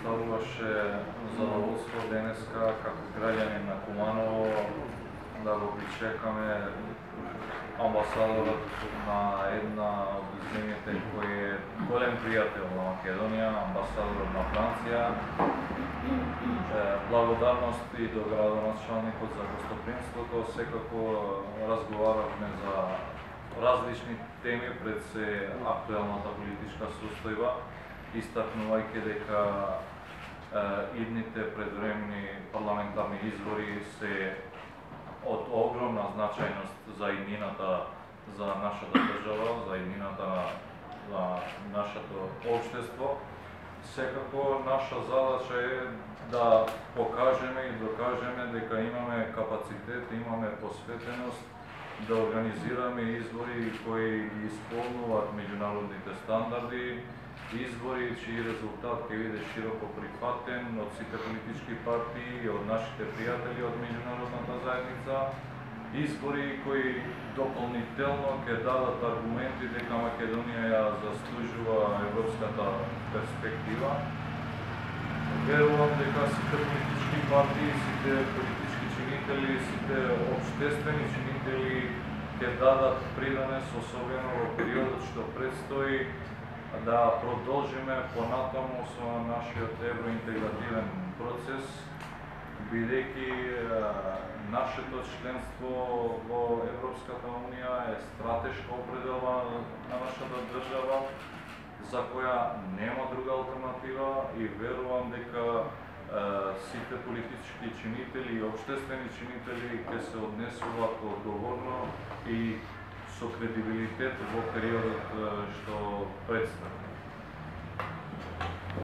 представуваше задоволство денеска како граѓани на Куманово да го причекаме амбасадорот на една од земјите кој е голем пријател на Македонија, амбасадорот на Франција. Благодарности до градоначалникот за гостопримството. Секако разговаравме за различни теми пред се актуелната политичка состојба, истакнувајќи дека идните предвремени парламентарни избори се од огромна значајност за иднината за нашата држава, за иднината на нашето општество. Секако наша задача е да покажеме и докажеме дека имаме капацитет, имаме посветеност да организираме избори кои ги исполнуваат меѓународните стандарди, избори чиј резултат ќе биде широко прифатен од сите политички партии и од нашите пријатели од меѓународната заедница, избори кои дополнително ќе дадат аргументи дека Македонија ја заслужува европската перспектива. Верувам дека сите политички партии, сите политички чинители, сите општествени чинители ќе дадат придонес, особено во периодот што предстои, да продолжиме понатаму со нашиот евроинтегративен процес, бидејќи нашето членство во Европската Унија е стратешка определба на нашата држава, за која нема друга алтернатива, и верувам дека сите политички чинители и општествени чинители ќе се однесуваат одговорно и со кредибилитет во периодот што предстои.